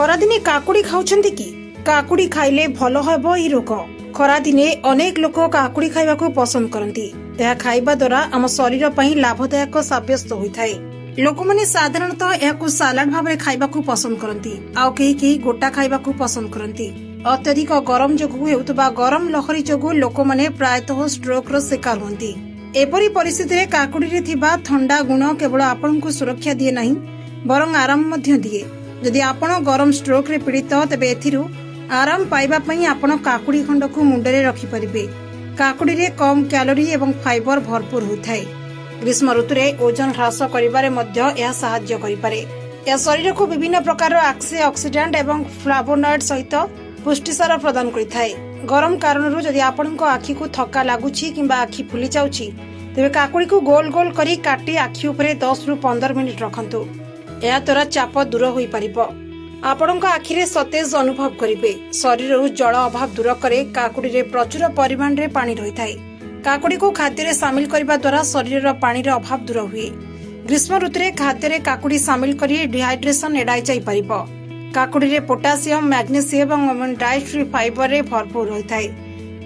ଖରାଦିନେ କାକୁଡି ଖାଉଛନ୍ତି କି? କାକୁଡି ଖାଇଲେ ଭଲ ହେବ ଏହି ରୋଗ। ଖରାଦିନେ ଅନେକ ଲୋକ କାକୁଡି ଖାଇବାକୁ ପସନ୍ଦ କରନ୍ତି। ଏହା ଖାଇବା ଦ୍ୱାରା ଆମ ଶରୀର ପାଇଁ ଲାଭଦାୟକ ସାବ୍ୟସ୍ତ ହୋଇଥାଏ। ଲୋକମାନେ ସାଧାରଣତଃ ଏହାକୁ ସାଲାଡ ଭାବରେ ଖାଇବାକୁ ପସନ୍ଦ କରନ୍ତି, ଆଉ କେହି କେହି ଗୋଟା ଖାଇବାକୁ ପସନ୍ଦ କରନ୍ତି। ଅତ୍ୟଧିକ ଗରମ ଯୋଗୁଁ ହେଉଥିବା ଗରମ ଲହରୀ ଯୋଗୁଁ ଲୋକମାନେ ପ୍ରାୟତଃ ଷ୍ଟ୍ରୋକର ଶିକାର ହୁଅନ୍ତି। ଏପରି ପରିସ୍ଥିତିରେ କାକୁଡିରେ ଥିବା ଥଣ୍ଡା ଗୁଣ କେବଳ ଆପଣଙ୍କୁ ସୁରକ୍ଷା ଦିଏ ନାହିଁ, ବରଂ ଆରାମ ମଧ୍ୟ ଦିଏ। ଯଦି ଆପଣ ଗରମ ଷ୍ଟ୍ରୋକରେ ପୀଡ଼ିତ, ତେବେ ଏଥିରୁ ଆରାମ ପାଇବା ପାଇଁ ଆପଣ କାକୁଡି ଖଣ୍ଡକୁ ମୁଣ୍ଡରେ ରଖିପାରିବେ। କାକୁଡିରେ କମ୍ କ୍ୟାଲୋରି ଏବଂ ଫାଇବର ଭରପୁର ହୋଇଥାଏ। ଗ୍ରୀଷ୍ମ ଋତୁରେ ଓଜନ ହ୍ରାସ କରିବାରେ ମଧ୍ୟ ଏହା ସାହାଯ୍ୟ କରିପାରେ। ଏହା ଶରୀରକୁ ବିଭିନ୍ନ ପ୍ରକାର ଅକ୍ସିଡାଣ୍ଟ ଏବଂ ଫ୍ଲାଭୋନଏଡ୍ ସହିତ ପୁଷ୍ଟିସାର ପ୍ରଦାନ କରିଥାଏ। ଗରମ କାରଣରୁ ଯଦି ଆପଣଙ୍କ ଆଖିକୁ ଥକା ଲାଗୁଛି କିମ୍ବା ଆଖି ଫୁଲି ଯାଉଛି, ତେବେ କାକୁଡିକୁ ଗୋଲ ଗୋଲ କରି କାଟି ଆଖି ଉପରେ 10 ରୁ 15 ମିନିଟ୍ ରଖନ୍ତୁ। ଏହା ଦ୍ୱାରା ଚାପ ଦୂର ହୋଇପାରିବ। ଆପଣଙ୍କ ଆଖିରେ ସତେଜ ଅନୁଭବ କରିବେ। ଶରୀରରୁ ଜଳ ଅଭାବ ଦୂର କରେ। କାକୁଡିରେ ପ୍ରଚୁର ପରିମାଣରେ ପାଣି ରହିଥାଏ। କାକୁଡିକୁ ଖାଦ୍ୟରେ ସାମିଲ କରିବା ଦ୍ୱାରା ଶରୀରର ପାଣିର ଅଭାବ ଦୂର ହୁଏ। ଗ୍ରୀଷ୍ମ ଋତୁରେ ଖାଦ୍ୟରେ କାକୁଡି ସାମିଲ କରି ଡିହାଇଡ୍ରେସନ ଏଡାଇ ଯାଇପାରିବ। କାକୁଡିରେ ପୋଟାସିୟମ, ମ୍ୟାଗ୍ନେସିୟମ ଏବଂ ଡାଏଟ୍ରି ଫାଇବରରେ ଭରପୁର ରହିଥାଏ।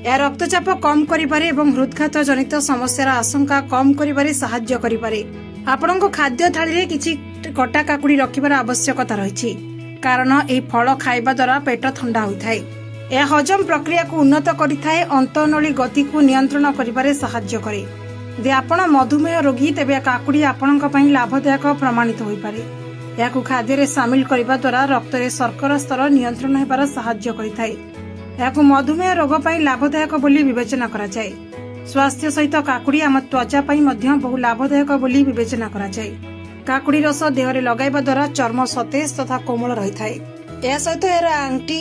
ଏହା ରକ୍ତଚାପ କମ୍ କରିବାରେ ଏବଂ ହୃଦଘାତ ଜନିତ ସମସ୍ୟାର ଆଶଙ୍କା କମ୍ କରିବାରେ ସାହାଯ୍ୟ କରିପାରେ। ଆପଣଙ୍କ ଖାଦ୍ୟ ଥାଳିରେ କିଛି କଟା କାକୁଡି ରଖିବାର ଆବଶ୍ୟକତା ରହିଛି, କାରଣ ଏହି ଫଳ ଖାଇବା ଦ୍ୱାରା ପେଟ ଥଣ୍ଡା ହୋଇଥାଏ। ଏହା ହଜମ ପ୍ରକ୍ରିୟାକୁ ଉନ୍ନତ କରିଥାଏ, ଅନ୍ତଃନଳୀ ଗତିକୁ ନିୟନ୍ତ୍ରଣ କରିବାରେ ସାହାଯ୍ୟ କରେ। ଯଦି ଆପଣ ମଧୁମେହ ରୋଗୀ, ତେବେ କାକୁଡି ଆପଣଙ୍କ ପାଇଁ ଲାଭଦାୟକ ପ୍ରମାଣିତ ହୋଇପାରେ। ଏହାକୁ ଖାଦ୍ୟରେ ସାମିଲ କରିବା ଦ୍ୱାରା ରକ୍ତରେ ଶର୍କରା ସ୍ତର ନିୟନ୍ତ୍ରଣ ହେବାର ସାହାଯ୍ୟ କରିଥାଏ। ଏହାକୁ ମଧୁମେହ ରୋଗ ପାଇଁ ଲାଭଦାୟକ ବୋଲି ବିବେଚନା କରାଯାଏ। ସ୍ୱାସ୍ଥ୍ୟ ସହିତ କାକୁଡି ଆମ ତ୍ୱଚା ପାଇଁ ମଧ୍ୟ ବହୁ ଲାଭଦାୟକ ବୋଲି ବିବେଚନା କରାଯାଏ। କାକୁଡି ରସ ଦେହରେ ଲଗାଇବା ଦ୍ୱାରା ଚର୍ମ ସତେଜ ତଥା କୋମଳ ରହିଥାଏ। ଏହା ସହିତ ଏହାର ଆଣ୍ଟି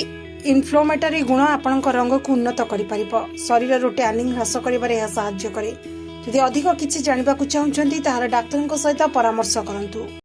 ଇନଫ୍ଲୋମେଟରୀ ଗୁଣ ଆପଣଙ୍କ ରଙ୍ଗକୁ ଉନ୍ନତ କରିପାରିବ। ଶରୀରରୁ ଟ୍ୟାନିଂ ହ୍ରାସ କରିବାରେ ଏହା ସାହାଯ୍ୟ କରେ। ଯଦି ଅଧିକ କିଛି ଜାଣିବାକୁ ଚାହୁଁଛନ୍ତି, ତାହେଲେ ଡାକ୍ତରଙ୍କ ସହିତ ପରାମର୍ଶ କରନ୍ତୁ।